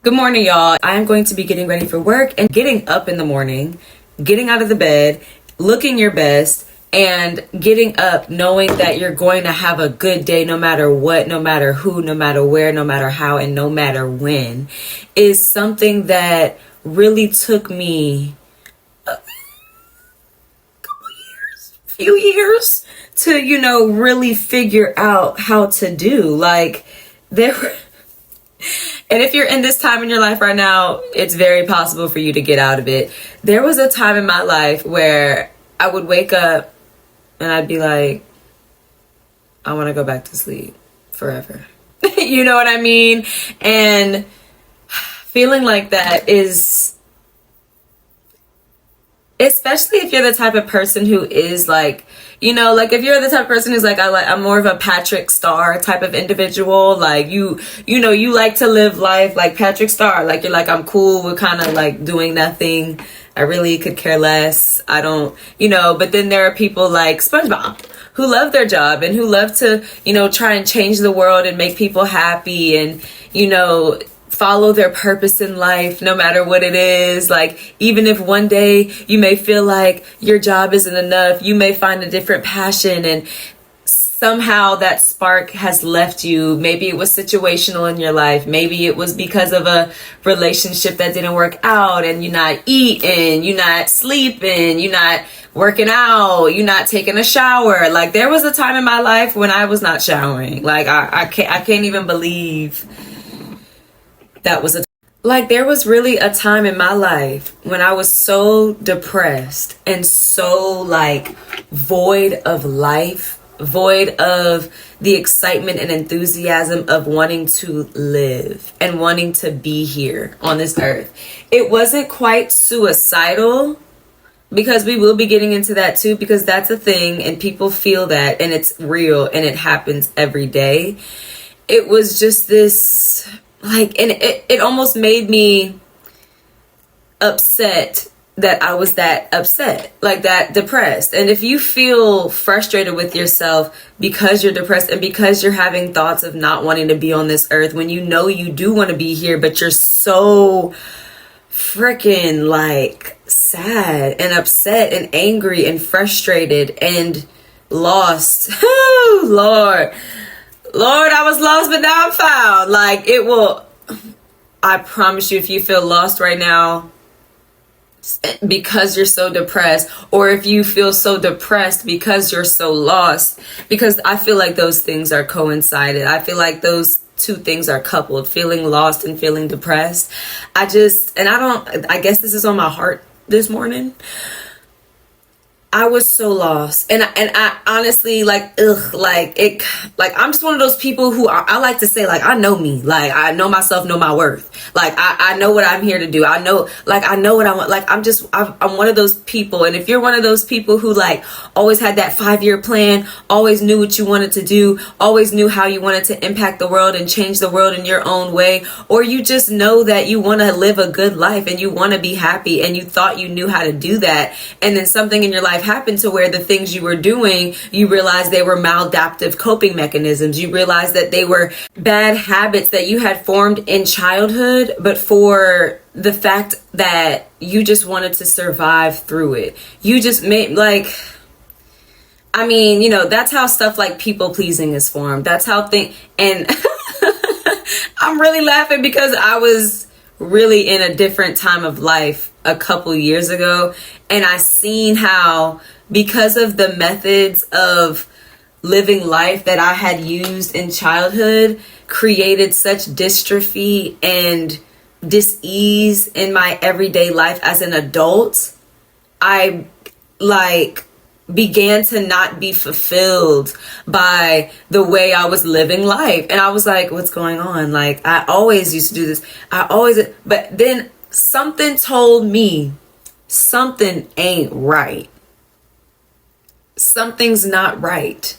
Good morning, y'all. I am going to be getting ready for work and getting up in the morning, getting out of the bed, looking your best, and getting up knowing that you're going to have a good day no matter what, no matter who, no matter where, no matter how, and no matter when is something that really took me a few years to, really figure out how to do. And if you're in this time in your life right now, it's very possible for you to get out of it. There was a time in my life where I would wake up and I'd be like, I want to go back to sleep forever. You know what I mean? And feeling like that is, especially if you're the type of person who is like, if you're the type of person who's like, I'm more of a Patrick Star type of individual. Like you like to live life like Patrick Star. Like you're like, I'm cool with kind of like doing nothing. I really could care less. I don't, but then there are people like SpongeBob who love their job and who love to, try and change the world and make people happy and, follow their purpose in life, no matter what it is. Like, even if one day you may feel like your job isn't enough, you may find a different passion and somehow that spark has left you. Maybe it was situational in your life. Maybe it was because of a relationship that didn't work out and you're not eating, you're not sleeping, you're not working out, you're not taking a shower. Like, there was a time in my life when I was not showering. Like, I can't even believe that was there was really a time in my life when I was so depressed and so void of life, void of the excitement and enthusiasm of wanting to live and wanting to be here on this earth. It wasn't quite suicidal, because we will be getting into that too, because that's a thing and people feel that and it's real and it happens every day. It was just this and it almost made me upset that I was that upset, like that depressed. And if you feel frustrated with yourself because you're depressed and because you're having thoughts of not wanting to be on this earth when you know you do want to be here, but you're so freaking sad and upset and angry and frustrated and lost. Oh, Lord, I was lost, but now I'm found. I promise you, if you feel lost right now because you're so depressed, or if you feel so depressed because you're so lost, because I feel like those things are coincided. I feel like those two things are coupled, feeling lost and feeling depressed. I guess this is on my heart this morning. I was so lost. And I honestly I'm just one of those people who I like to say, I know me. I know myself, know my worth. I know what I'm here to do. I know what I want. I'm one of those people. And if you're one of those people who always had that 5-year plan, always knew what you wanted to do, always knew how you wanted to impact the world and change the world in your own way, or you just know that you want to live a good life and you want to be happy and you thought you knew how to do that, and then something in your life happened to where the things you were doing, you realized they were maladaptive coping mechanisms. You realized that they were bad habits that you had formed in childhood, but for the fact that you just wanted to survive through it. You just made that's how stuff like people pleasing is formed. That's how and I'm really laughing because I was really in a different time of life a couple years ago, and I seen how, because of the methods of living life that I had used in childhood, created such dystrophy and dis-ease in my everyday life as an adult. I began to not be fulfilled by the way I was living life. And I was like, what's going on? I always used to do this. But then something told me something ain't right. Something's not right.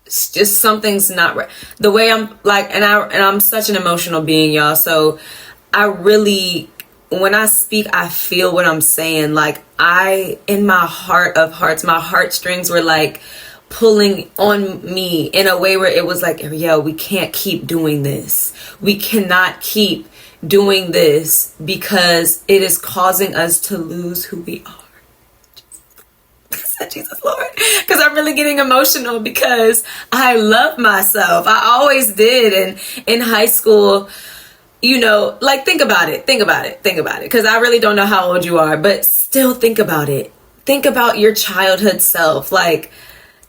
It's just something's not right. The way I'm I'm such an emotional being, y'all. So I really, when I speak, I feel what I'm saying. In my heart of hearts, my heartstrings were pulling on me in a way where it was yo, we can't keep doing this. We cannot keep doing this because it is causing us to lose who we are. Jesus Lord, because I'm really getting emotional because I love myself. I always did. And in high school, you know, like think about it, because I really don't know how old you are, but still think about it. Think about your childhood self. Like,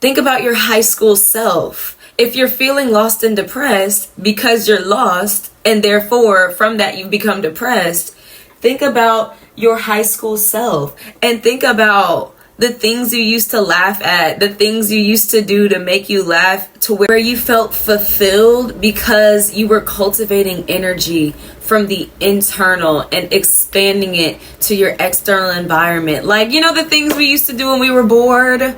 think about your high school self. If you're feeling lost and depressed because you're lost, and therefore from that you become depressed, think about your high school self and think about the things you used to laugh at, the things you used to do to make you laugh, to where you felt fulfilled because you were cultivating energy from the internal and expanding it to your external environment. Like, you know, the things we used to do when we were bored.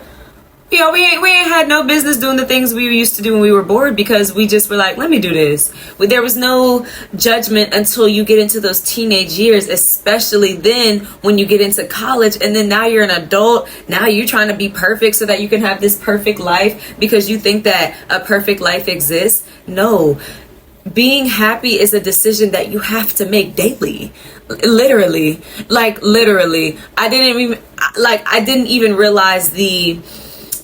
You know, we ain't had no business doing the things we used to do when we were bored, because we just were like, let me do this. There was no judgment until you get into those teenage years, especially then when you get into college, and then now you're an adult. Now you're trying to be perfect so that you can have this perfect life because you think that a perfect life exists. No. Being happy is a decision that you have to make daily. Literally. I didn't even realize the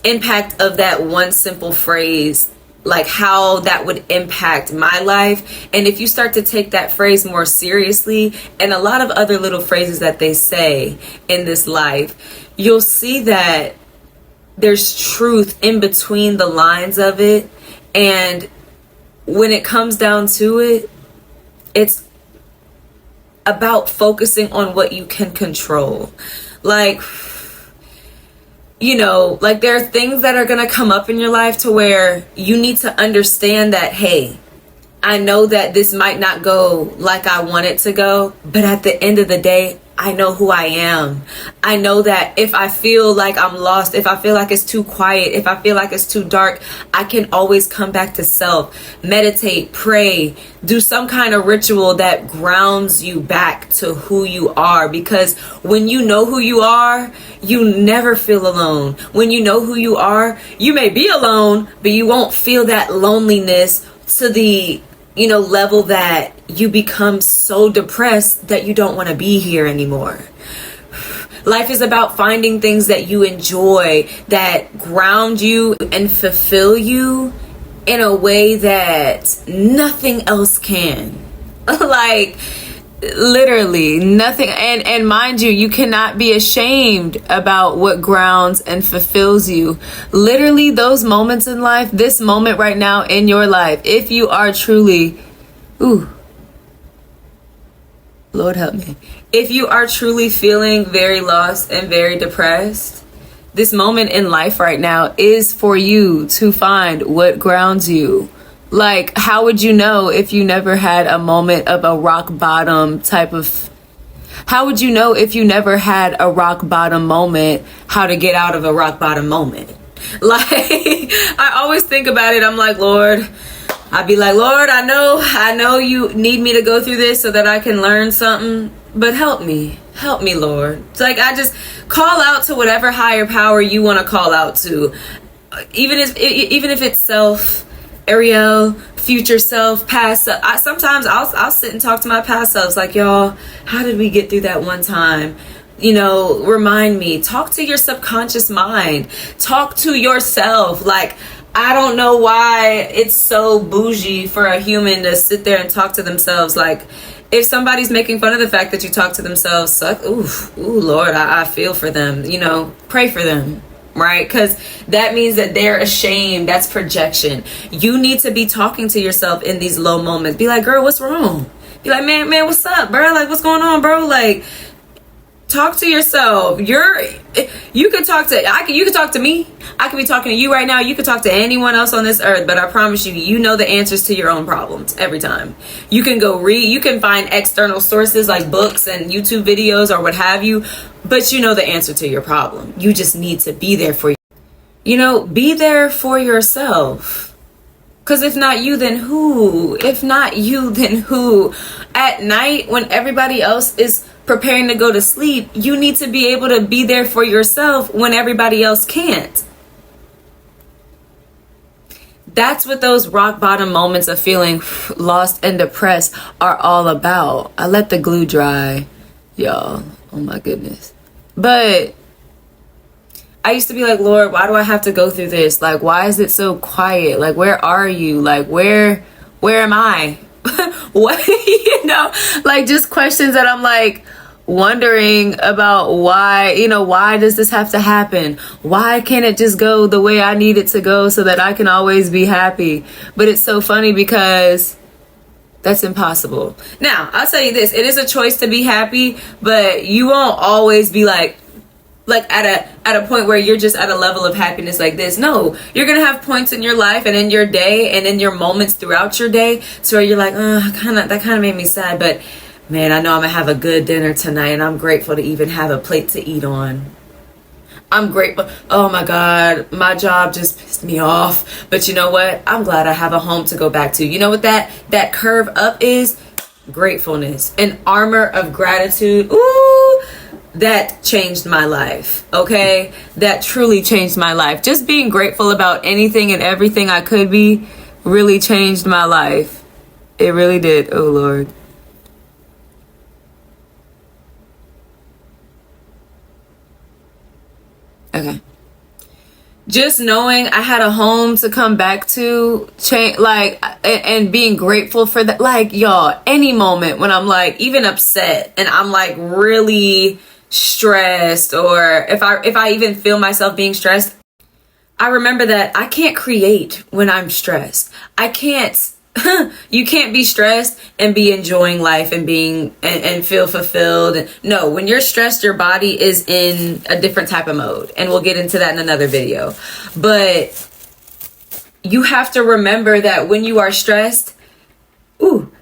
impact of that one simple phrase, like how that would impact my life. And if you start to take that phrase more seriously, and a lot of other little phrases that they say in this life, you'll see that there's truth in between the lines of it. And when it comes down to it, it's about focusing on what you can control. Like, you know, like there are things that are going to come up in your life to where you need to understand that, hey, I know that this might not go like I want it to go, but at the end of the day, I know who I am. I know that if I feel like I'm lost, if I feel like it's too quiet, if I feel like it's too dark, I can always come back to self, meditate, pray, do some kind of ritual that grounds you back to who you are. Because when you know who you are, you never feel alone. When you know who you are, you may be alone, but you won't feel that loneliness to the, you know, level that you become so depressed that you don't want to be here anymore. Life is about finding things that you enjoy, that ground you and fulfill you in a way that nothing else can. Like, literally nothing. And mind you, you cannot be ashamed about what grounds and fulfills you. Literally those moments in life, this moment right now in your life, if you are truly, Lord help me, if you are truly feeling very lost and very depressed, this moment in life right now is for you to find what grounds you. Like, how would you know if you never had a moment of a rock bottom type of... How would you know if you never had a rock bottom moment, how to get out of a rock bottom moment? Like, I always think about it. I'm like, Lord, I'd be like, Lord, I know you need me to go through this so that I can learn something, but help me, Lord. It's like, I just call out to whatever higher power you want to call out to. Even if it's self, Ariel, future self, past self. Sometimes I'll sit and talk to my past selves like, y'all, how did we get through that one time? You know, remind me. Talk to your subconscious mind. Talk to yourself. Like, I don't know why it's so bougie for a human to sit there and talk to themselves. Like, if somebody's making fun of the fact that you talk to themselves, Lord, I feel for them. You know, pray for them. Right? Because that means that they're ashamed. That's projection. You need to be talking to yourself in these low moments. Be like, girl, what's wrong? Be like, man, what's up, bro? Like, what's going on, bro? Like, talk to yourself. You can talk to me. I could be talking to you right now. You could talk to anyone else on this earth, but I promise you, you know the answers to your own problems every time. You can go read, you can find external sources like books and YouTube videos or what have you, but you know the answer to your problem. You just need to be there for you. You know, be there for yourself. Because if not you, then who? If not you, then who? At night, when everybody else is preparing to go to sleep, you need to be able to be there for yourself when everybody else can't. That's what those rock bottom moments of feeling lost and depressed are all about. I let the glue dry, y'all. Oh my goodness. But I used to be like, Lord, why do I have to go through this? Like, why is it so quiet? Like, where are you? Like, where am I? What, you know, like just questions that I'm like wondering about. Why, you know, why does this have to happen? Why can't it just go the way I need it to go so that I can always be happy? But it's so funny because that's impossible. Now, I'll tell you this, it is a choice to be happy, but you won't always be like at a point where you're just at a level of happiness like this. No, you're gonna have points in your life and in your day and in your moments throughout your day so where you're like, that kind of made me sad, but man, I know I'm gonna have a good dinner tonight and I'm grateful to even have a plate to eat on. I'm grateful. Oh my God, my job just pissed me off, but you know what, I'm glad I have a home to go back to. You know what that curve up is? Gratefulness, an armor of gratitude. Ooh, that changed my life. Okay, that truly changed my life. Just being grateful about anything and everything I could be really changed my life. It really did. Oh Lord. Okay, just knowing I had a home to come back to, change, like, and being grateful for that. Like, y'all, any moment when I'm like even upset and I'm like really stressed, or if I even feel myself being stressed, I remember that I can't create when I'm stressed. I can't. You can't be stressed and be enjoying life and being and feel fulfilled. No, when you're stressed, your body is in a different type of mode, and we'll get into that in another video. But you have to remember that when you are stressed,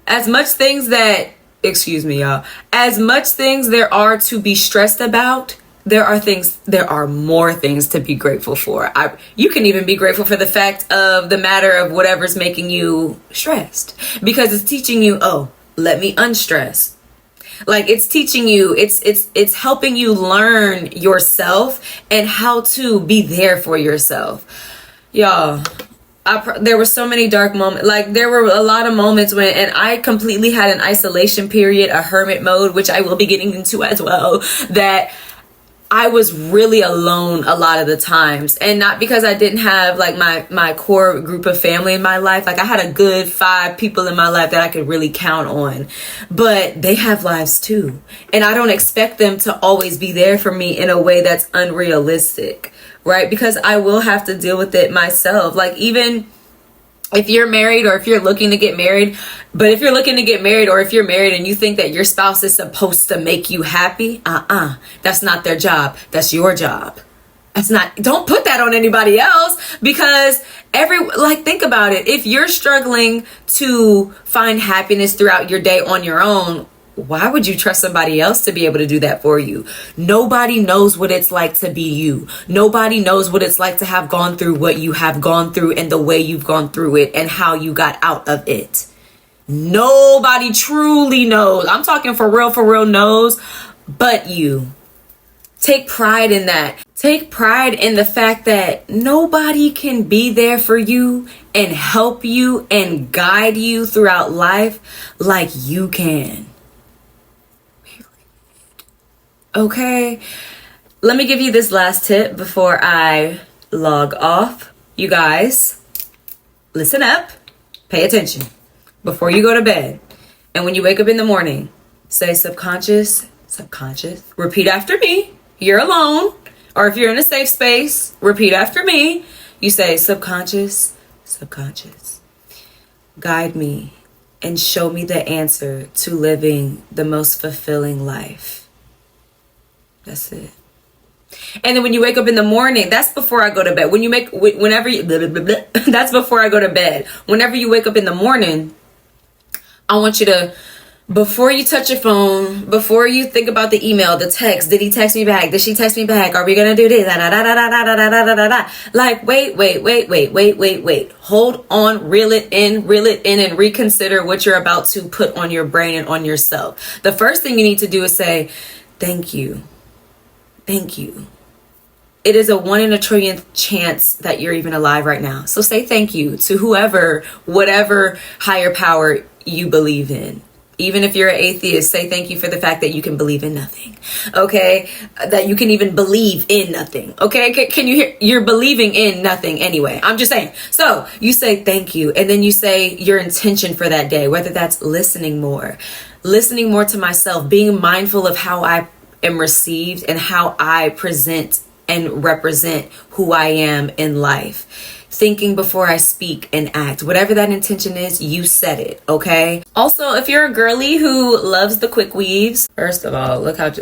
as much things that, excuse me, y'all, as much things there are to be stressed about, there are more things to be grateful for. You can even be grateful for the fact of the matter of whatever's making you stressed, because it's teaching you, oh, let me unstress. Like, it's teaching you, it's helping you learn yourself and how to be there for yourself. Y'all, there were so many dark moments. Like, there were a lot of moments when, and I completely had an isolation period, a hermit mode, which I will be getting into as well, that I was really alone a lot of the times. And not because I didn't have like my core group of family in my life. Like, I had a good 5 people in my life that I could really count on, but they have lives too. And I don't expect them to always be there for me in a way that's unrealistic, right? Because I will have to deal with it myself. Like, even if you're married, or if you're looking to get married, but if you're looking to get married, or if you're married and you think that your spouse is supposed to make you happy, that's not their job. That's your job. Don't put that on anybody else, because think about it. If you're struggling to find happiness throughout your day on your own, why would you trust somebody else to be able to do that for you? Nobody knows what it's like to be you. Nobody knows what it's like to have gone through what you have gone through, and the way you've gone through it, and how you got out of it. Nobody truly knows. I'm talking for real knows, but you. Take pride in that. Take pride in the fact that nobody can be there for you and help you and guide you throughout life like you can. Okay, let me give you this last tip before I log off. You guys, listen up, pay attention. Before you go to bed, and when you wake up in the morning, say subconscious, repeat after me. You're alone, or if you're in a safe space, repeat after me. You say, subconscious, guide me and show me the answer to living the most fulfilling life. That's it. And then when you wake up in the morning, that's before I go to bed. That's before I go to bed. Whenever you wake up in the morning, I want you to, before you touch your phone, before you think about the email, the text, did he text me back? Did she text me back? Are we going to do this? Like, wait. Hold on, reel it in, and reconsider what you're about to put on your brain and on yourself. The first thing you need to do is say, thank you. it is a 1 in a trillion chance that you're even alive right now. So say thank you to whoever, whatever higher power you believe in. Even if you're an atheist, say thank you for the fact that you can believe in nothing. Okay? That you can even believe in nothing. Okay? Can you hear? You're believing in nothing anyway. I'm just saying. So you say thank you, and then you say your intention for that day, whether that's listening more to myself, being mindful of how I am received and how I present and represent who I am in life. Thinking before I speak and act. Whatever that intention is, you set it, okay? Also, if you're a girly who loves the quick weaves, first of all, look how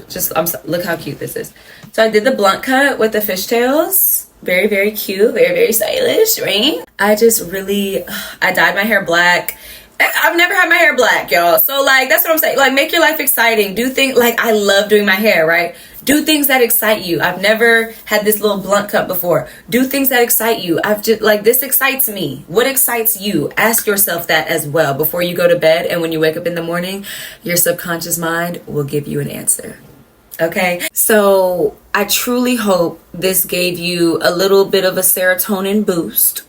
look how cute this is. So I did the blunt cut with the fishtails. Very, very cute. Very, very stylish, right? I dyed my hair black. I've never had my hair black, y'all. So like, that's what I'm saying. Like, make your life exciting. Do things like, I love doing my hair, right? Do things that excite you. I've never had this little blunt cut before. Do things that excite you. I've just like, this excites me. What excites you? Ask yourself that as well before you go to bed. And when you wake up in the morning, your subconscious mind will give you an answer. Okay. So I truly hope this gave you a little bit of a serotonin boost.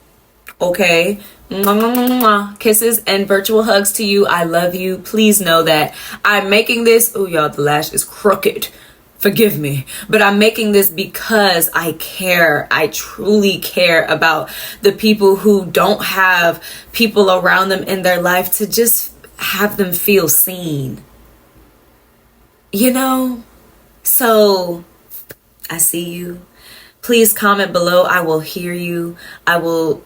Okay. Mwah, mwah, mwah, mwah. Kisses and virtual hugs to you. I love you. Please know that I'm making this. Oh, y'all, the lash is crooked. Forgive me. But I'm making this because I care. I truly care about the people who don't have people around them in their life to just have them feel seen. You know? So I see you. Please comment below. I will hear you. I will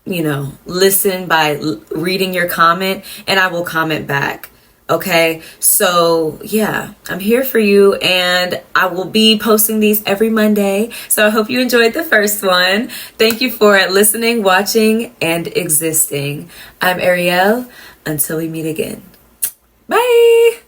listen by reading your comment, and I will comment back. Okay, so yeah, I'm here for you, and I will be posting these every Monday. So I hope you enjoyed the first one. Thank you for listening, watching, and existing. I'm Ariel. Until we meet again. Bye.